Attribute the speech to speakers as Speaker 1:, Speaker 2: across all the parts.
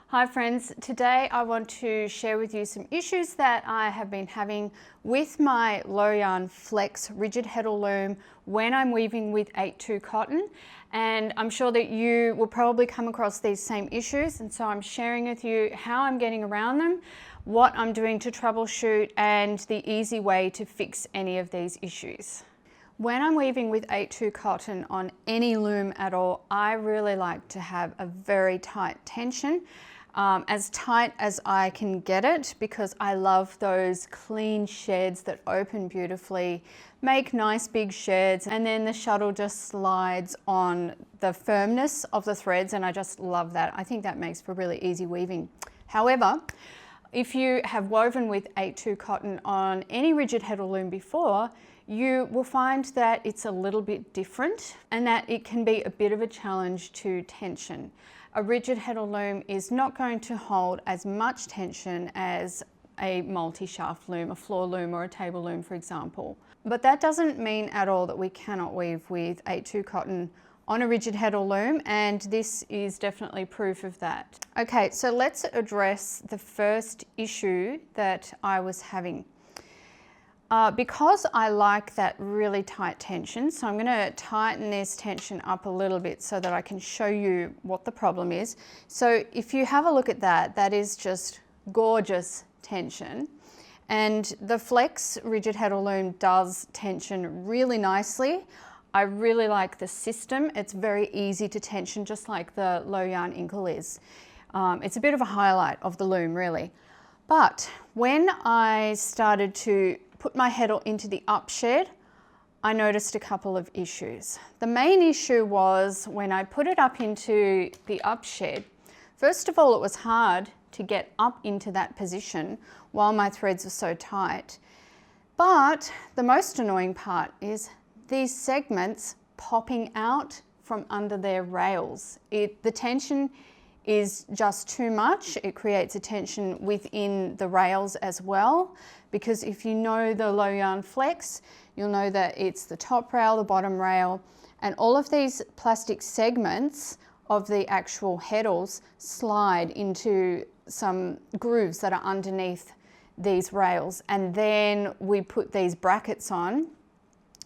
Speaker 1: Hi friends, today I want to share with you some issues that I have been having with my low yarn flex rigid heddle loom when I'm weaving with 8/2 cotton, and I'm sure that you will probably come across these same issues, and so I'm sharing with you how I'm getting around them, what I'm doing to troubleshoot, and the easy way to fix any of these issues. When I'm weaving with 8/2 cotton on any loom at all, I really like to have a very tight tension, as tight as I can get it, because I love those clean sheds that open beautifully, make nice big sheds, and then the shuttle just slides on the firmness of the threads, and I just love that. I think that makes for really easy weaving. However, if you have woven with 8/2 cotton on any rigid heddle loom before, you will find that it's a little bit different and that it can be a bit of a challenge to tension. A rigid heddle loom is not going to hold as much tension as a multi-shaft loom, a floor loom or a table loom, for example. But that doesn't mean at all that we cannot weave with 8/2 cotton on a rigid heddle loom, and this is definitely proof of that. Okay, so let's address the first issue that I was having. Because I like that really tight tension, so I'm going to tighten this tension up a little bit so that I can show you what the problem is. So if you have a look at that, that is just gorgeous tension. And the Flex rigid heddle loom does tension really nicely. I really like the system. It's very easy to tension, just like the low yarn inkle is. It's a bit of a highlight of the loom, really. But when I started to put my heddle into the up shed, I noticed a couple of issues. The main issue was when I put it up into the up shed, first of all, it was hard to get up into that position while my threads are so tight. But the most annoying part is these segments popping out from under their rails. The tension is just too much. It creates a tension within the rails as well, because if you know the low yarn flex, you'll know that it's the top rail, the bottom rail, and all of these plastic segments of the actual heddles slide into some grooves that are underneath these rails, and then we put these brackets on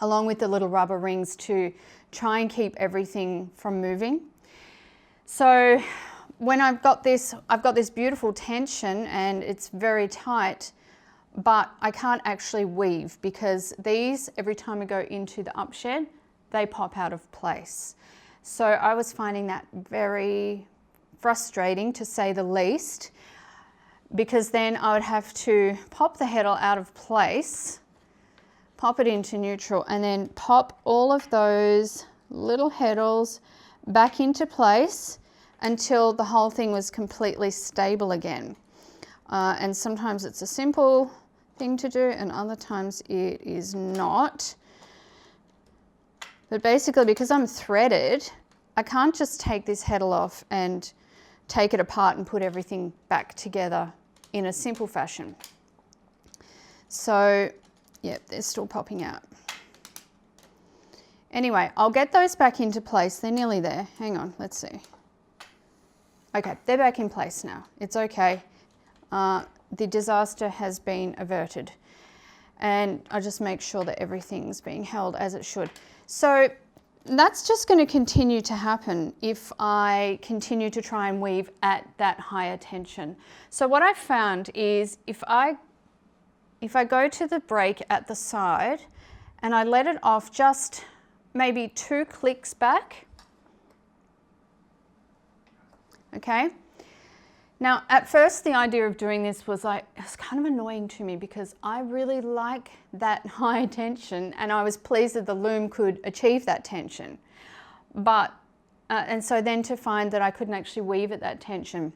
Speaker 1: along with the little rubber rings to try and keep everything from moving. So when I've got this beautiful tension and it's very tight, but I can't actually weave because these, every time I go into the up shed, they pop out of place. So I was finding that very frustrating, to say the least, because then I would have to pop the heddle out of place, pop it into neutral, and then pop all of those little heddles back into place until the whole thing was completely stable again. And sometimes it's a simple thing to do and other times it is not. But basically, because I'm threaded, I can't just take this heddle off and take it apart and put everything back together in a simple fashion. So yeah, they're still popping out. Anyway, I'll get those back into place. They're nearly there. Hang on, let's see. Okay, they're back in place now. It's okay. The disaster has been averted. And I just make sure that everything's being held as it should. So that's just going to continue to happen if I continue to try and weave at that higher tension. So what I've found is if I go to the break at the side and I let it off just maybe 2 clicks back, okay? Now, at first, the idea of doing this was it was kind of annoying to me because I really like that high tension and I was pleased that the loom could achieve that tension. But, and so then to find that I couldn't actually weave at that tension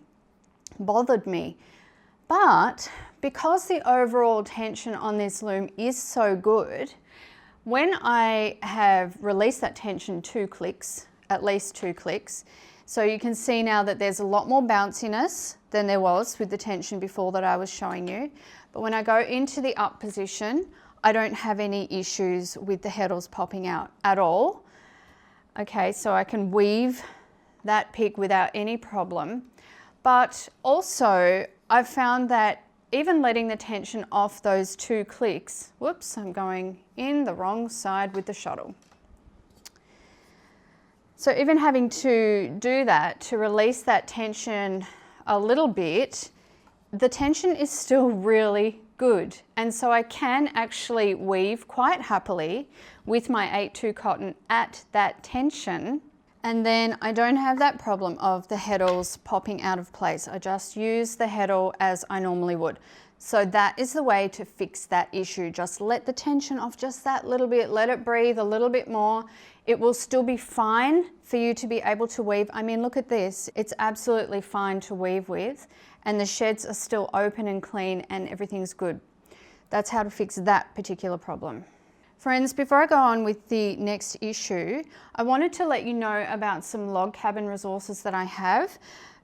Speaker 1: bothered me. But because the overall tension on this loom is so good, when I have released that tension 2 clicks, at least 2 clicks, so you can see now that there's a lot more bounciness than there was with the tension before that I was showing you. But when I go into the up position, I don't have any issues with the heddles popping out at all. Okay, so I can weave that peak without any problem. But also I've found that even letting the tension off those 2 clicks, whoops, I'm going in the wrong side with the shuttle. So even having to do that, to release that tension a little bit, the tension is still really good. And so I can actually weave quite happily with my 8/2 cotton at that tension. And then I don't have that problem of the heddles popping out of place. I just use the heddle as I normally would. So that is the way to fix that issue. Just let the tension off just that little bit, let it breathe a little bit more. It will still be fine for you to be able to weave. I mean, look at this. It's absolutely fine to weave with, and the sheds are still open and clean and everything's good. That's how to fix that particular problem. Friends, before I go on with the next issue, I wanted to let you know about some log cabin resources that I have.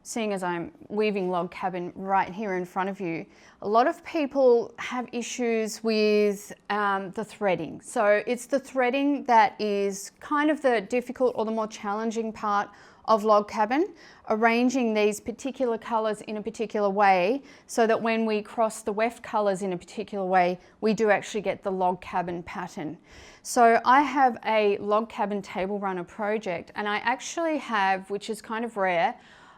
Speaker 1: Seeing as I'm weaving log cabin right here in front of you, a lot of people have issues with the threading. So it's the threading that is kind of the difficult or the more challenging part of log cabin, arranging these particular colours in a particular way so that when we cross the weft colours in a particular way, we do actually get the log cabin pattern. So I have a log cabin table runner project, and I actually have, which is kind of rare,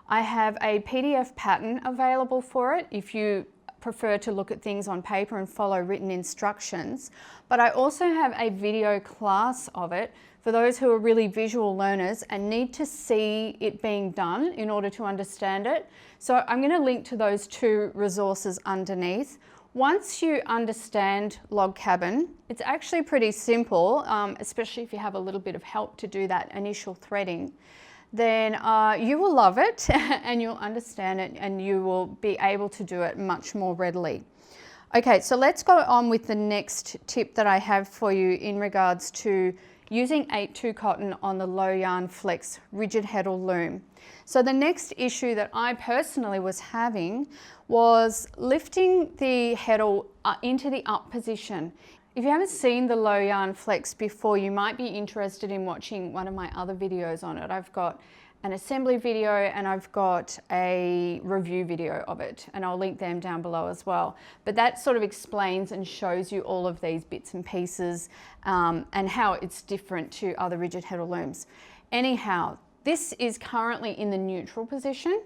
Speaker 1: I have a PDF pattern available for it if you prefer to look at things on paper and follow written instructions. But I also have a video class of it for those who are really visual learners and need to see it being done in order to understand it. So I'm going to link to those 2 resources underneath. Once you understand log cabin, it's actually pretty simple, especially if you have a little bit of help to do that initial threading. Then you will love it and you'll understand it and you will be able to do it much more readily. Okay, so let's go on with the next tip that I have for you in regards to using 8/2 cotton on the low yarn flex rigid heddle loom. So the next issue that I personally was having was lifting the heddle into the up position. If you haven't seen the low yarn flex before, you might be interested in watching one of my other videos on it. I've got an assembly video and I've got a review video of it, and I'll link them down below as well. But that sort of explains and shows you all of these bits and pieces and how it's different to other rigid heddle looms. Anyhow, this is currently in the neutral position,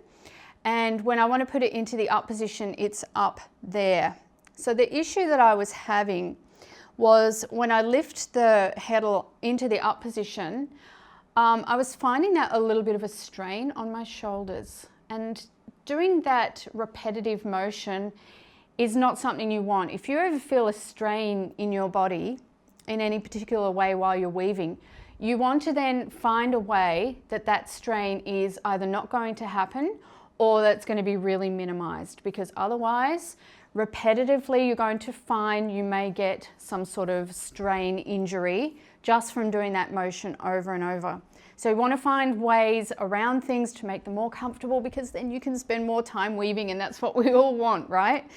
Speaker 1: and when I want to put it into the up position, it's up there. So the issue that I was having was when I lift the heddle into the up position, I was finding that a little bit of a strain on my shoulders, and doing that repetitive motion is not something you want. If you ever feel a strain in your body in any particular way while you're weaving, you want to then find a way that that strain is either not going to happen or that's going to be really minimized, because otherwise repetitively you're going to find you may get some sort of strain injury just from doing that motion over and over. So you want to find ways around things to make them more comfortable, because then you can spend more time weaving, and that's what we all want, right?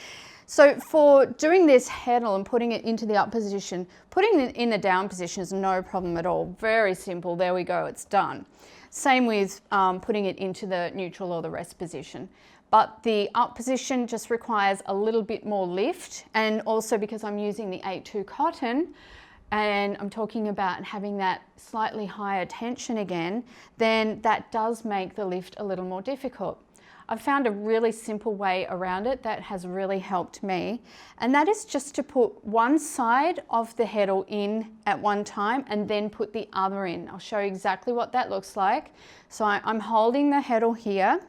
Speaker 1: So for doing this heddle and putting it into the up position, putting it in the down position is no problem at all. Very simple, there we go, it's done. Same with putting it into the neutral or the rest position. But the up position just requires a little bit more lift, and also because I'm using the 8/2 cotton and I'm talking about having that slightly higher tension again, then that does make the lift a little more difficult. I've found a really simple way around it that has really helped me, and that is just to put one side of the heddle in at one time and then put the other in. I'll show you exactly what that looks like. So I'm holding the heddle here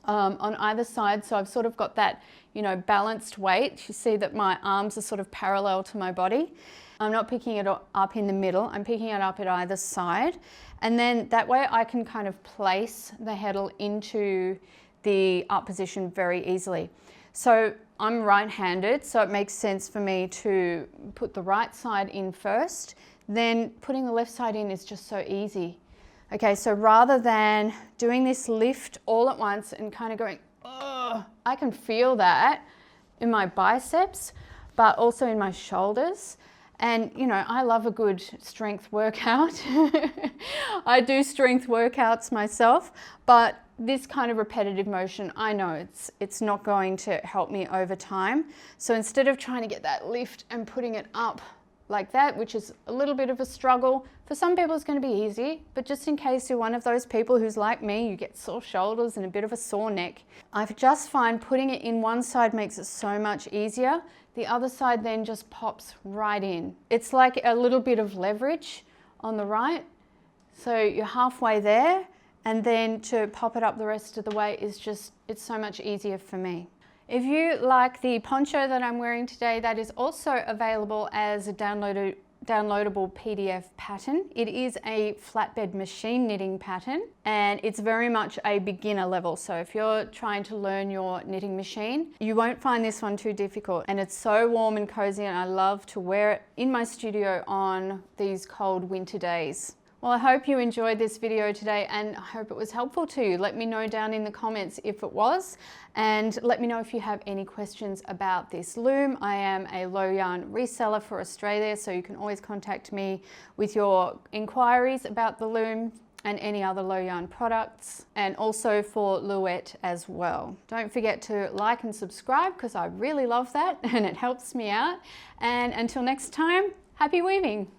Speaker 1: on either side, so I've sort of got that, you know, balanced weight. You see that my arms are sort of parallel to my body. I'm not picking it up in the middle, I'm picking it up at either side, and then that way I can kind of place the heddle into the up position very easily. So I'm right-handed, so it makes sense for me to put the right side in first, then putting the left side in is just so easy. Okay, so rather than doing this lift all at once and kind of going, oh, I can feel that in my biceps, but also in my shoulders. And you know, I love a good strength workout. I do strength workouts myself, but this kind of repetitive motion, I know it's not going to help me over time. So instead of trying to get that lift and putting it up like that, which is a little bit of a struggle, for some people it's going to be easy, but just in case you're one of those people who's like me, you get sore shoulders and a bit of a sore neck, I just find putting it in one side makes it so much easier. The other side then just pops right in. It's like a little bit of leverage on the right. So you're halfway there, and then to pop it up the rest of the way is just, it's so much easier for me. If you like the poncho that I'm wearing today, that is also available as a downloadable PDF pattern. It is a flatbed machine knitting pattern, and it's very much a beginner level. So if you're trying to learn your knitting machine, you won't find this one too difficult. And it's so warm and cozy, and I love to wear it in my studio on these cold winter days. Well, I hope you enjoyed this video today, and I hope it was helpful to you. Let me know down in the comments if it was, and let me know if you have any questions about this loom. I am a low yarn reseller for Australia, so you can always contact me with your inquiries about the loom and any other low yarn products, and also for Louette as well. Don't forget to like and subscribe, because I really love that and it helps me out. And until next time, happy weaving.